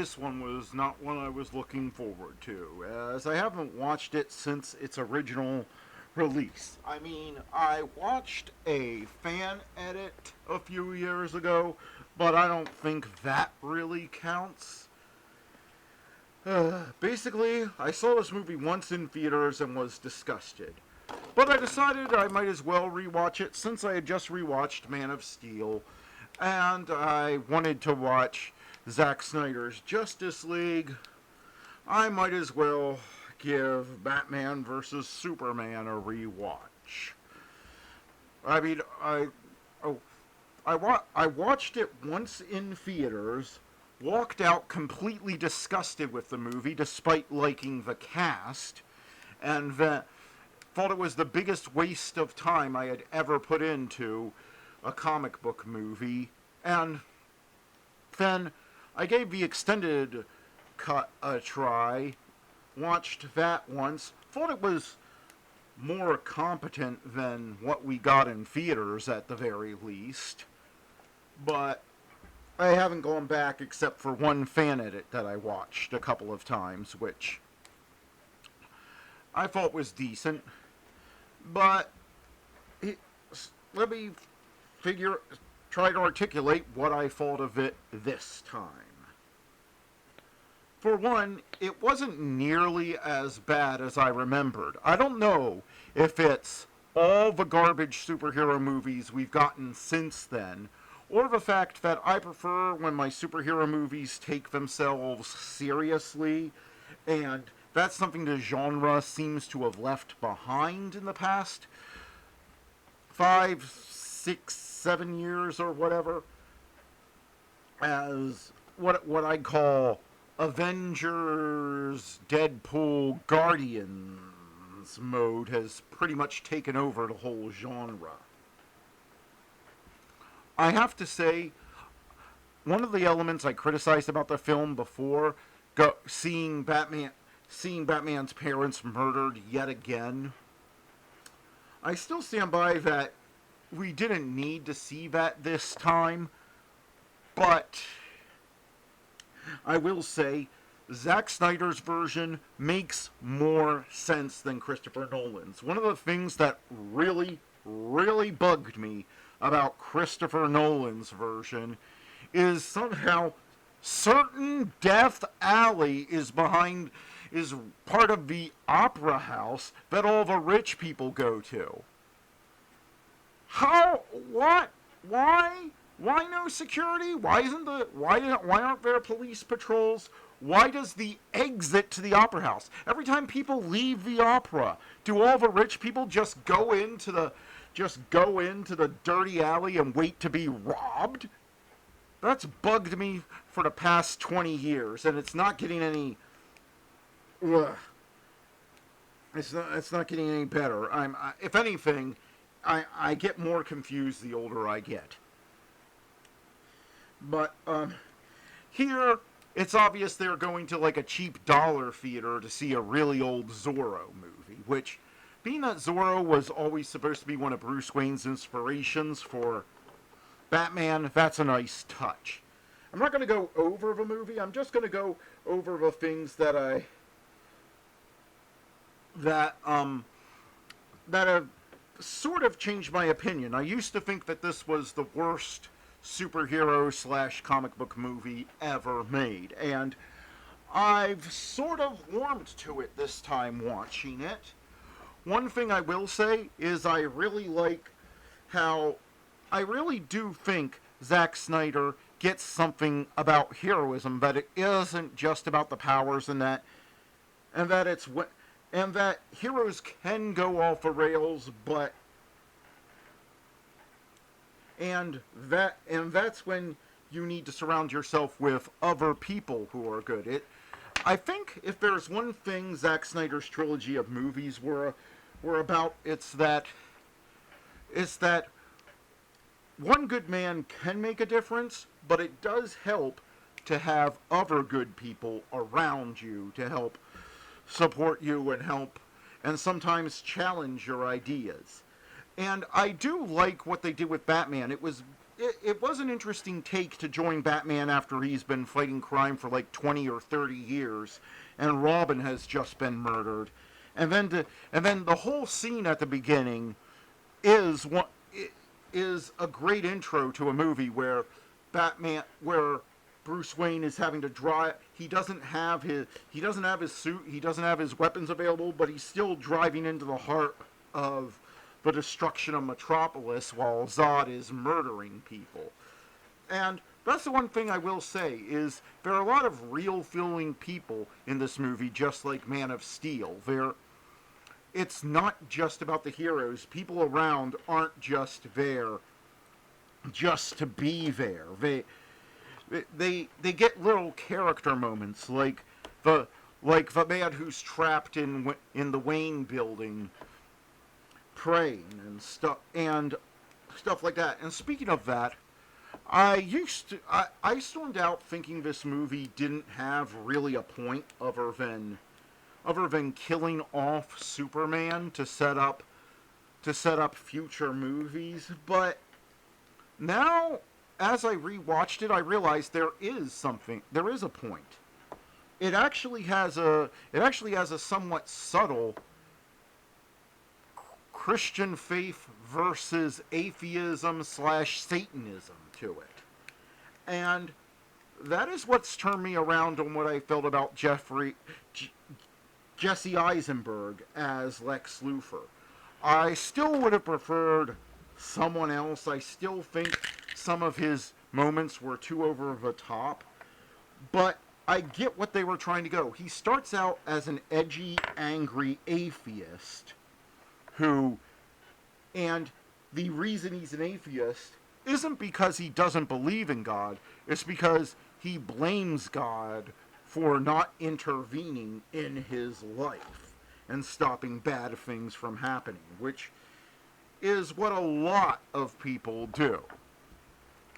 this one was not one I was looking forward to, as I haven't watched it since its original release. I mean, I watched a fan edit a few years ago, but I don't think that really counts. Basically, I saw this movie once in theaters and was disgusted. But I decided I might as well rewatch it since I had just rewatched Man of Steel, and I wanted to watch Zack Snyder's Justice League. I might as well give Batman vs. Superman a rewatch. I mean, oh, I watched it once in theaters, walked out completely disgusted with the movie despite liking the cast, and then thought it was the biggest waste of time I had ever put into a comic book movie. And then I gave the extended cut a try, watched that once, thought it was more competent than what we got in theaters at the very least. But I haven't gone back except for one fan edit that I watched a couple of times, which I thought was decent. But let me try to articulate what I thought of it this time. For one, it wasn't nearly as bad as I remembered. I don't know if it's all the garbage superhero movies we've gotten since then, or the fact that I prefer when my superhero movies take themselves seriously, and that's something the genre seems to have left behind in the past 5, 6, 7 years or whatever, as what I call Avengers, Deadpool, Guardians mode has pretty much taken over the whole genre. I have to say, one of the elements I criticized about the film before, seeing Batman's parents murdered yet again, I still stand by that we didn't need to see that this time, but I will say Zack Snyder's version makes more sense than Christopher Nolan's. One of the things that really, really bugged me about Christopher Nolan's version is somehow certain Death Alley is part of the opera house that all the rich people go to. How? What? Why? Why no security? Why aren't there police patrols? Why does the exit to the opera house? Every time people leave the opera, do all the rich people just go into the dirty alley and wait to be robbed? That's bugged me for the past 20 years, and it's not getting any. Ugh. It's not getting any better. If anything, I get more confused the older I get. But here, it's obvious they're going to like a cheap dollar theater to see a really old Zorro movie, which, being that Zorro was always supposed to be one of Bruce Wayne's inspirations for Batman, that's a nice touch. I'm not going to go over the movie, I'm just going to go over the things that have sort of changed my opinion. I used to think that this was the worst superhero / comic book movie ever made, and I've sort of warmed to it this time watching it. One thing I will say is I really do think Zack Snyder gets something about heroism, that it isn't just about the powers and that heroes can go off the rails, and that's when you need to surround yourself with other people who are good. I think if there's one thing Zack Snyder's trilogy of movies were about, it's that one good man can make a difference, but it does help to have other good people around you to help support you and sometimes challenge your ideas. And I do like what they did with Batman. It was it was an interesting take to join Batman after he's been fighting crime for like 20 or 30 years, and Robin has just been murdered, and then the whole scene at the beginning is one is a great intro to a movie where Bruce Wayne is having to drive. He doesn't have his suit. He doesn't have his weapons available, but he's still driving into the heart of the destruction of Metropolis while Zod is murdering people. And that's the one thing I will say is there are a lot of real feeling people in this movie, just like Man of Steel. It's not just about the heroes. People around aren't just there just to be there. They get little character moments like the man who's trapped in the Wayne building praying and stuff like that. And speaking of that, I stormed out thinking this movie didn't have really a point other than killing off Superman to set up future movies, but now as I rewatched it, I realized there is a point. It actually has a somewhat subtle Christian faith versus atheism / Satanism to it. And that is what's turned me around on what I felt about Jesse Eisenberg as Lex Luthor. I still would have preferred someone else. I still think some of his moments were too over the top, but I get what they were trying to go. He starts out as an edgy, angry atheist and the reason he's an atheist isn't because he doesn't believe in God, it's because he blames God for not intervening in his life and stopping bad things from happening, which is what a lot of people do.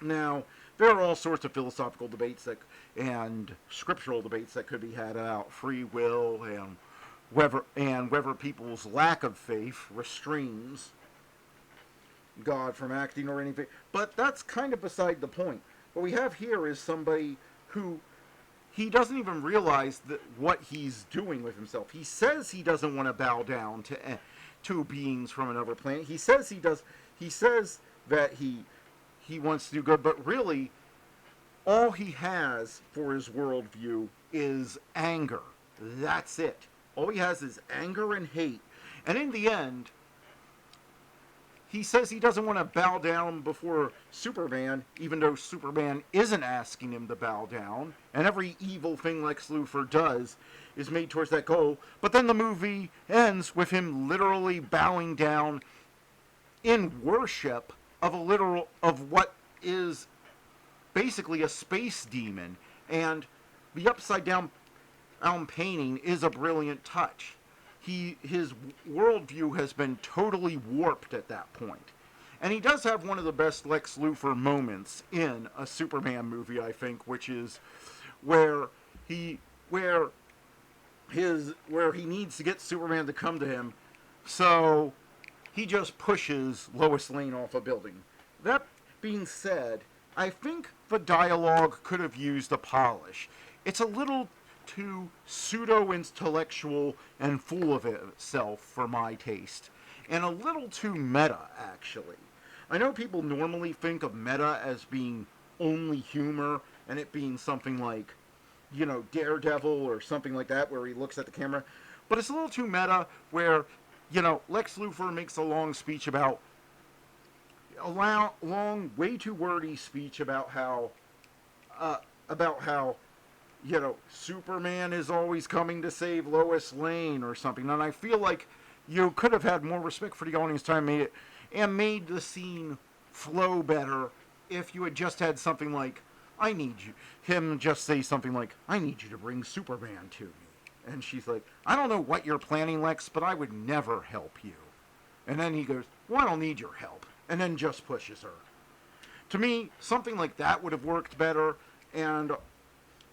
Now, there are all sorts of philosophical debates and scriptural debates that could be had about free will and whether people's lack of faith restrains God from acting or anything. But that's kind of beside the point. What we have here is somebody who he doesn't even realize what he's doing with himself. He says he doesn't want to bow down to beings from another planet. He says he does. He says that he wants to do good, but really, all he has for his worldview is anger. That's it. All he has is anger and hate. And in the end, he says he doesn't want to bow down before Superman, even though Superman isn't asking him to bow down. And every evil thing Lex Luthor does is made towards that goal. But then the movie ends with him literally bowing down in worship of what is basically a space demon. And the upside down painting is a brilliant touch. His worldview has been totally warped at that point. And he does have one of the best Lex Luthor moments in a Superman movie, I think, which is where he needs to get Superman to come to him, so he just pushes Lois Lane off a building. That being said, I think the dialogue could have used a polish. It's a little too pseudo-intellectual and full of itself for my taste. And a little too meta, actually. I know people normally think of meta as being only humor, and it being something like, Daredevil or something like that, where he looks at the camera. But it's a little too meta, where, Lex Luthor makes a long speech about, way too wordy speech about how, Superman is always coming to save Lois Lane or something. And I feel like you could have had more respect for the audience time, made the scene flow better if you had just had something like, I need you to bring Superman to me. And she's like, I don't know what you're planning, Lex, but I would never help you. And then he goes, well, I don't need your help. And then just pushes her. To me, something like that would have worked better, and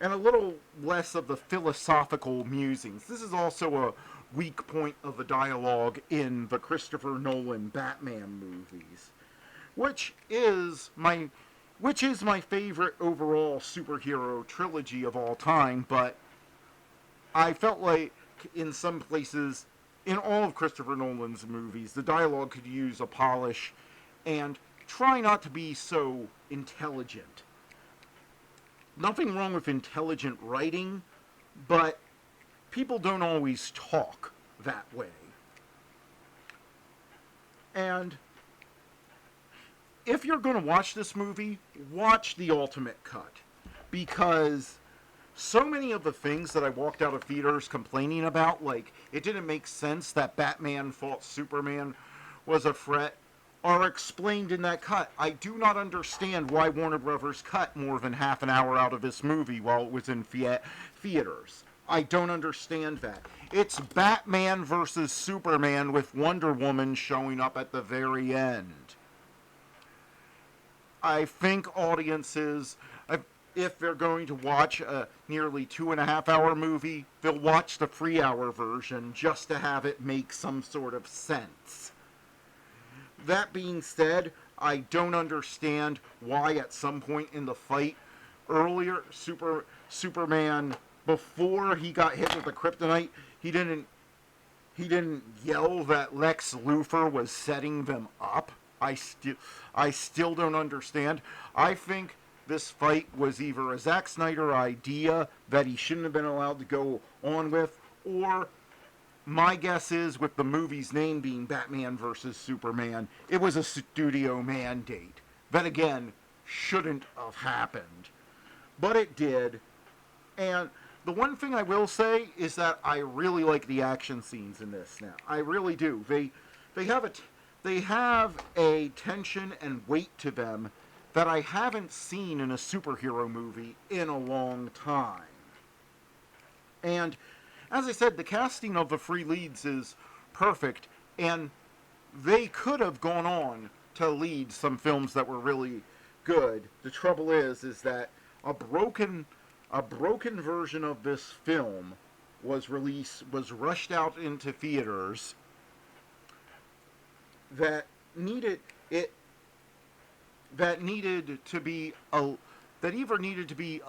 a little less of the philosophical musings. This is also a weak point of the dialogue in the Christopher Nolan Batman movies. which is my favorite overall superhero trilogy of all time, but I felt like in some places, in all of Christopher Nolan's movies, the dialogue could use a polish and try not to be so intelligent. Nothing wrong with intelligent writing, but people don't always talk that way. And if you're going to watch this movie, watch the ultimate cut. Because so many of the things that I walked out of theaters complaining about, like it didn't make sense that Batman fought Superman was a threat, are explained in that cut. I do not understand why Warner Brothers cut more than half an hour out of this movie while it was in theaters. I don't understand that. It's Batman versus Superman with Wonder Woman showing up at the very end. I think audiences, if they're going to watch a nearly 2.5 hour movie, they'll watch the 3 hour version just to have it make some sort of sense. That being said, I don't understand why at some point in the fight earlier, Superman, before he got hit with the kryptonite, he didn't yell that Lex Luthor was setting them up. I still don't understand. I think this fight was either a Zack Snyder idea that he shouldn't have been allowed to go on with, or my guess is, with the movie's name being Batman vs. Superman, it was a studio mandate. That, again, shouldn't have happened. But it did. And the one thing I will say is that I really like the action scenes in this now. I really do. They have a tension and weight to them that I haven't seen in a superhero movie in a long time. And as I said, the casting of the three leads is perfect, and they could have gone on to lead some films that were really good. The trouble is that a broken version of this film was rushed out into theaters that needed either needed to be a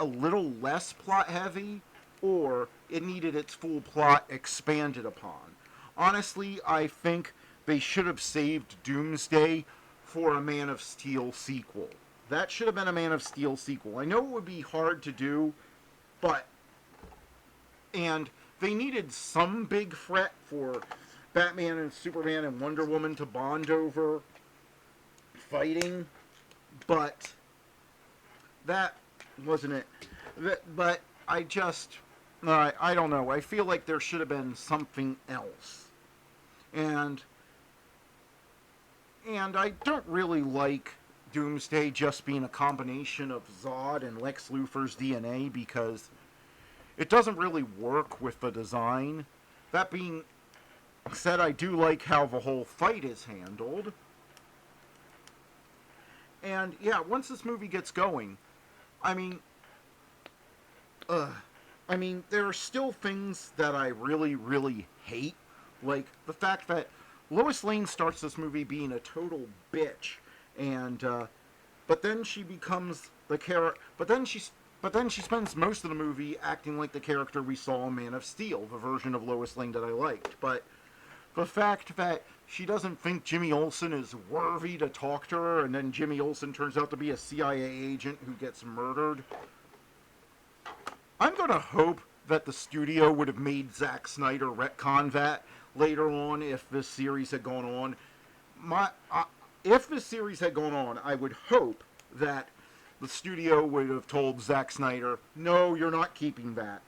little less plot heavy, or it needed its full plot expanded upon. Honestly, I think they should have saved Doomsday for a Man of Steel sequel. That should have been a Man of Steel sequel. I know it would be hard to do, and they needed some big threat for Batman and Superman and Wonder Woman to bond over fighting, but that wasn't it. But I don't know. I feel like there should have been something else. And I don't really like Doomsday just being a combination of Zod and Lex Luthor's DNA, because it doesn't really work with the design. That being said, I do like how the whole fight is handled. And yeah, once this movie gets going, there are still things that I really, really hate. Like the fact that Lois Lane starts this movie being a total bitch, and but then she becomes the character. But then she spends most of the movie acting like the character we saw in Man of Steel, the version of Lois Lane that I liked. But the fact that she doesn't think Jimmy Olsen is worthy to talk to her, and then Jimmy Olsen turns out to be a CIA agent who gets murdered. I'm going to hope that the studio would have made Zack Snyder retcon that later on if this series had gone on. If this series had gone on, I would hope that the studio would have told Zack Snyder, no, you're not keeping that.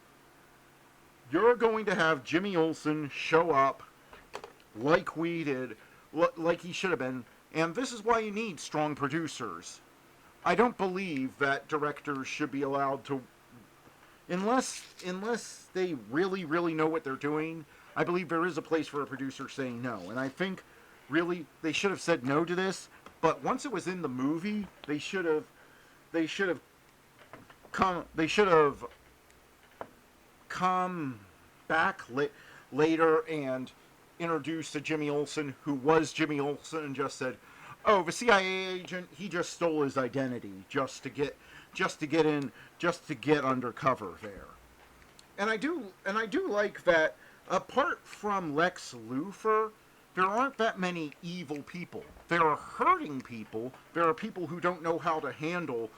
You're going to have Jimmy Olsen show up like we did, like he should have been, and this is why you need strong producers. I don't believe that directors should be allowed to, unless they really, really know what they're doing. I believe there is a place for a producer saying no, and I think really they should have said no to this. But once it was in the movie, they should have come back later and introduced a Jimmy Olsen who was Jimmy Olsen and just said, oh, the CIA agent, he just stole his identity just to get undercover there. And I do like that apart from Lex Luthor, there aren't that many evil people. There are hurting people. There are people who don't know how to handle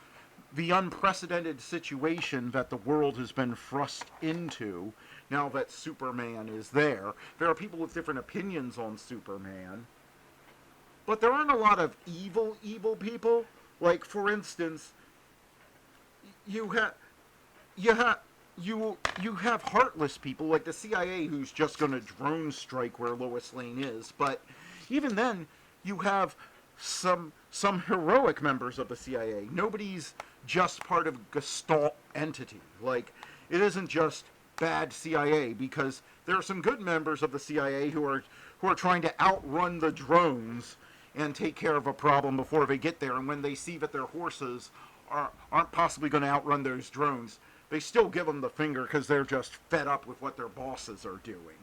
the unprecedented situation that the world has been thrust into now that Superman is there. There are people with different opinions on Superman. But there aren't a lot of evil people. Like, for instance, you have you have you have heartless people like the CIA who's just going to drone strike where Lois Lane is. But even then, you have some heroic members of the CIA. Nobody's just part of a Gestalt entity. Like, it isn't just bad CIA, because there are some good members of the CIA who are trying to outrun the drones and take care of a problem before they get there. And when they see that their horses aren't possibly going to outrun those drones, they still give them the finger because they're just fed up with what their bosses are doing.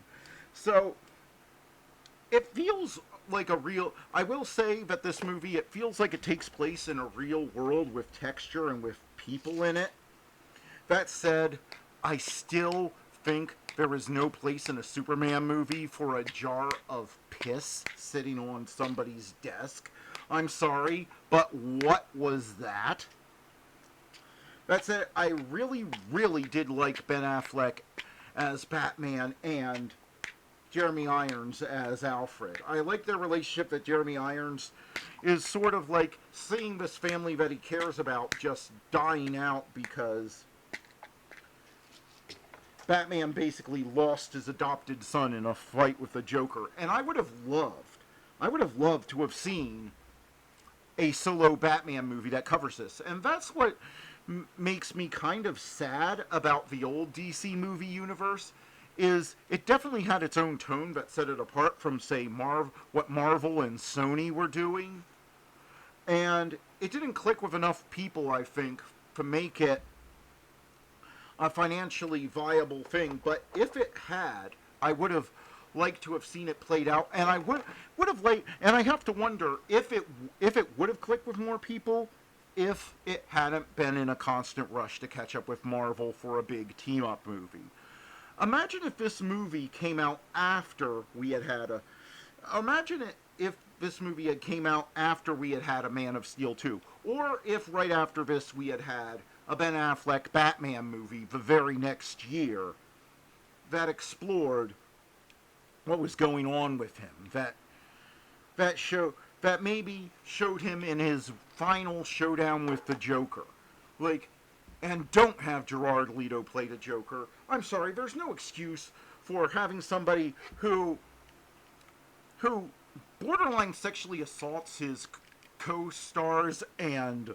So it feels like a real... I will say that this movie, it feels like it takes place in a real world with texture and with people in it. That said, I still think there is no place in a Superman movie for a jar of piss sitting on somebody's desk. I'm sorry, but what was that? That's it. I really, really did like Ben Affleck as Batman and Jeremy Irons as Alfred. I like their relationship, that Jeremy Irons is sort of like seeing this family that he cares about just dying out because Batman basically lost his adopted son in a fight with the Joker. And I would have loved to have seen a solo Batman movie that covers this. And that's what makes me kind of sad about the old DC movie universe, is it definitely had its own tone that set it apart from, say, what Marvel and Sony were doing. And it didn't click with enough people, I think, to make it a financially viable thing. But if it had, I would have liked to have seen it played out, and I would have liked, and I have to wonder if it would have clicked with more people if it hadn't been in a constant rush to catch up with Marvel for a big team-up movie. Imagine if this movie came out after we had had a... Imagine if this movie had came out after we had had a Man of Steel 2. Or if right after this we had had a Ben Affleck Batman movie the very next year that explored what was going on with him. That maybe showed him in his final showdown with the Joker. Like, and don't have Gerard Leto play the Joker. I'm sorry, there's no excuse for having somebody who borderline sexually assaults his co-stars and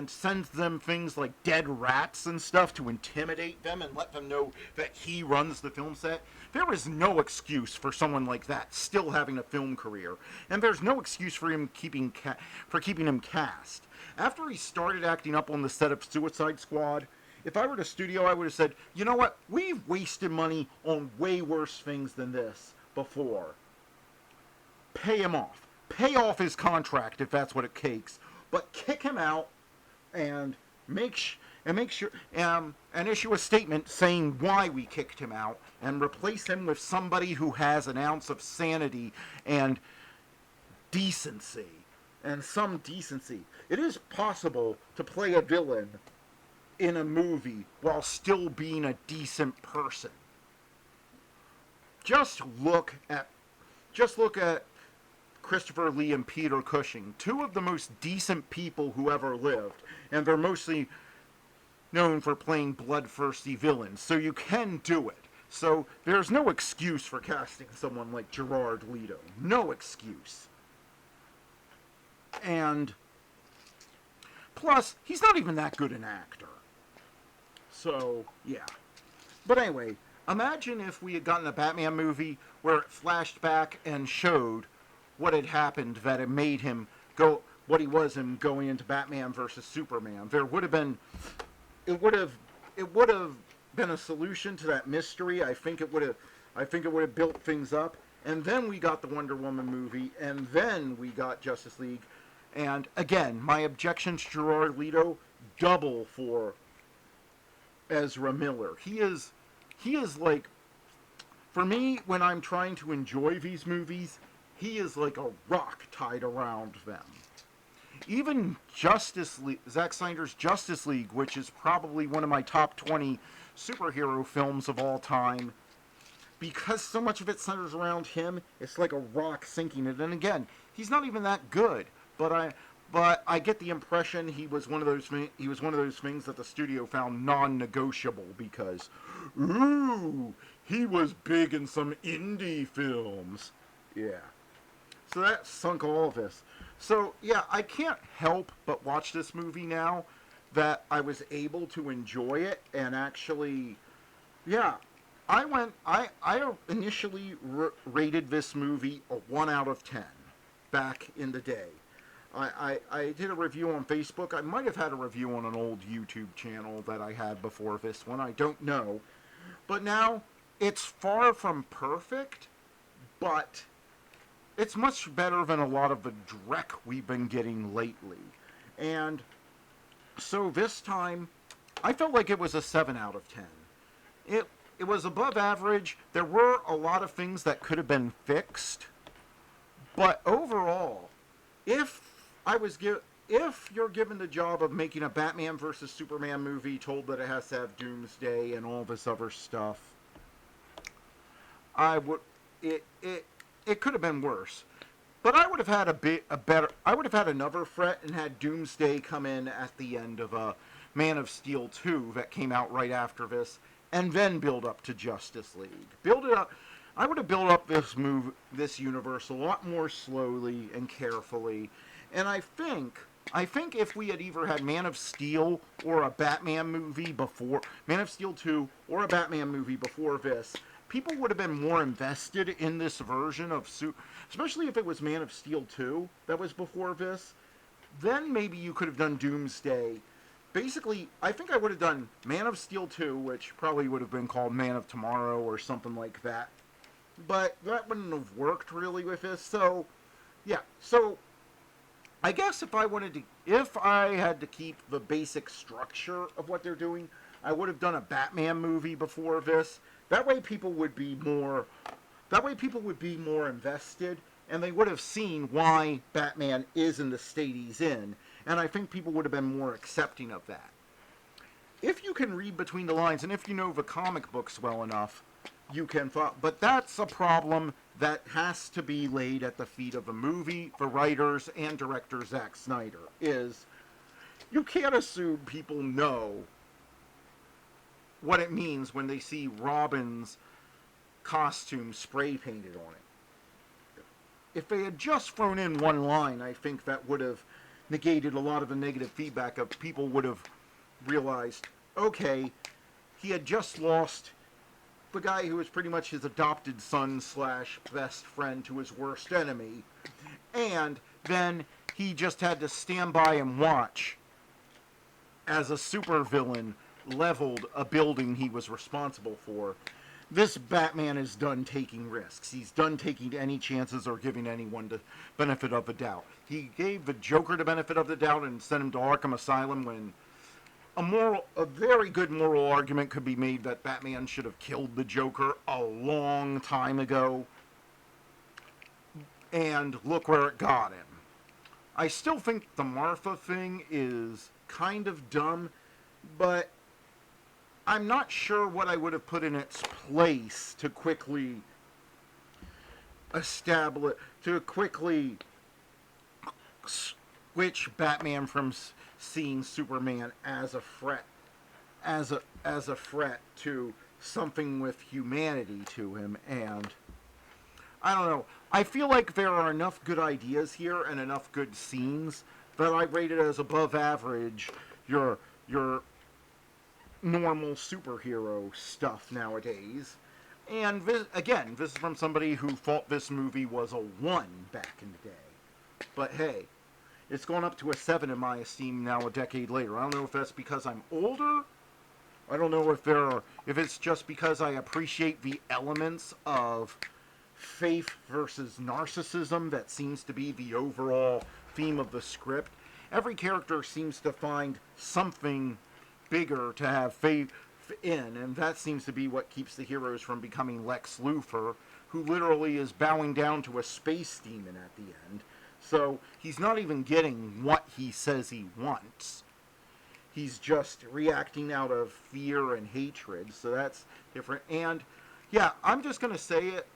sends them things like dead rats and stuff to intimidate them and let them know that he runs the film set. There is no excuse for someone like that still having a film career, and there's no excuse for him keeping him cast. After he started acting up on the set of Suicide Squad, if I were the studio, I would have said, you know what, we've wasted money on way worse things than this before. Pay him off. Pay off his contract if that's what it takes, but kick him out and make sure and issue a statement saying why we kicked him out, and replace him with somebody who has an ounce of sanity and decency. And some decency. It is possible to play a villain in a movie while still being a decent person. Just look at Christopher Lee and Peter Cushing, two of the most decent people who ever lived, and they're mostly known for playing bloodthirsty villains, so you can do it. So there's no excuse for casting someone like Gerard Leto. No excuse. And plus, he's not even that good an actor. So, yeah. But anyway, imagine if we had gotten a Batman movie where it flashed back and showed what had happened that had made him go what he was in going into Batman versus Superman. There would have been... It would have been a solution to that mystery. I think it would have built things up. and then we got the Wonder Woman movie, and then we got Justice League. And again, my objection to Gerard Leto, double for Ezra Miller. He is like, for me, when I'm trying to enjoy these movies, he is like a rock tied around them. Even Justice League, Zack Snyder's Justice League, which is probably one of my top 20 superhero films of all time, because so much of it centers around him, it's like a rock sinking it. And again, he's not even that good, but I get the impression he was one of those things that the studio found non-negotiable because, ooh, he was big in some indie films. Yeah. So that sunk all of this. So, yeah, I can't help but watch this movie now that I was able to enjoy it and actually, yeah, I initially rated this movie a 1 out of 10 back in the day. I did a review on Facebook. I might have had a review on an old YouTube channel that I had before this one. I don't know. But now, it's far from perfect, but it's much better than a lot of the dreck we've been getting lately. And so this time, I felt like it was a 7 out of 10. It was above average. There were a lot of things that could have been fixed. But overall, if you're given the job of making a Batman versus Superman movie, told that it has to have Doomsday and all this other stuff, it could have been worse. But I would have had I would have had another threat and had Doomsday come in at the end of Man of Steel 2 that came out right after this, and then build up to Justice League. Build it up. I would have built up this universe a lot more slowly and carefully. And I think if we had either had Man of Steel or a Batman movie before Man of Steel 2 or a Batman movie before this, people would have been more invested in this version of especially if it was Man of Steel 2 that was before this. Then maybe you could have done Doomsday. Basically, I think I would have done Man of Steel 2, which probably would have been called Man of Tomorrow or something like that. But that wouldn't have worked really with this. So, yeah. So, I guess if I had to keep the basic structure of what they're doing, I would have done a Batman movie before this. That way people would be more invested, and they would have seen why Batman is in the state he's in, and I think people would have been more accepting of that. If you can read between the lines, and if you know the comic books well enough, you can but that's a problem that has to be laid at the feet of the movie, the writers, and director Zack Snyder, is you can't assume people know what it means when they see Robin's costume spray painted on it. If they had just thrown in one line, I think that would have negated a lot of the negative feedback of people would have realized, okay, he had just lost the guy who was pretty much his adopted son / best friend to his worst enemy, and then he just had to stand by and watch as a supervillain leveled a building he was responsible for. This Batman is done taking risks. He's done taking any chances or giving anyone the benefit of the doubt. He gave the Joker the benefit of the doubt and sent him to Arkham Asylum when a very good moral argument could be made that Batman should have killed the Joker a long time ago. And look where it got him. I still think the Martha thing is kind of dumb, but I'm not sure what I would have put in its place to quickly switch Batman from seeing Superman as a threat, as a threat to something with humanity to him. And I don't know. I feel like there are enough good ideas here and enough good scenes that I rate it as above average. Your normal superhero stuff nowadays. And this is from somebody who thought this movie was a 1 back in the day. But hey, it's gone up to a 7 in my esteem now a decade later. I don't know if that's because I'm older. I don't know if it's just because I appreciate the elements of faith versus narcissism that seems to be the overall theme of the script. Every character seems to find something bigger to have faith in, and that seems to be what keeps the heroes from becoming Lex Luthor, who literally is bowing down to a space demon at the end. So he's not even getting what he says he wants. He's just reacting out of fear and hatred, so that's different. And yeah, I'm just going to say it.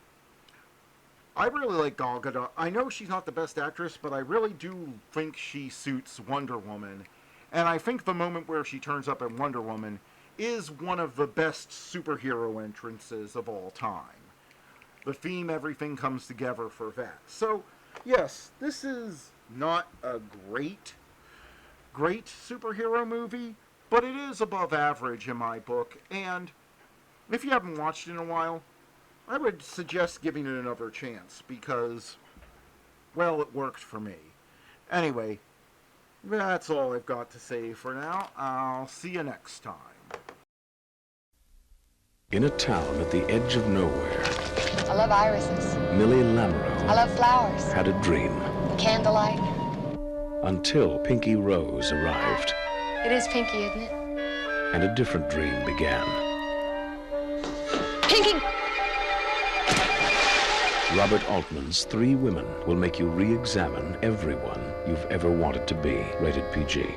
I really like Gal Gadot. I know she's not the best actress, but I really do think she suits Wonder Woman. And I think the moment where she turns up in Wonder Woman is one of the best superhero entrances of all time. The theme, everything comes together for that. So, yes, this is not a great superhero movie, but it is above average in my book. And if you haven't watched it in a while, I would suggest giving it another chance because, well, it worked for me. Anyway, that's all I've got to say for now. I'll see you next time. In a town at the edge of nowhere, I love irises. Millie Lamoureux I love flowers. had a dream Candlelight. until Pinky Rose arrived It is Pinky, isn't it? and a different dream began. Pinky! Robert Altman's 3 Women will make you re-examine everyone you've ever wanted to be. Rated PG.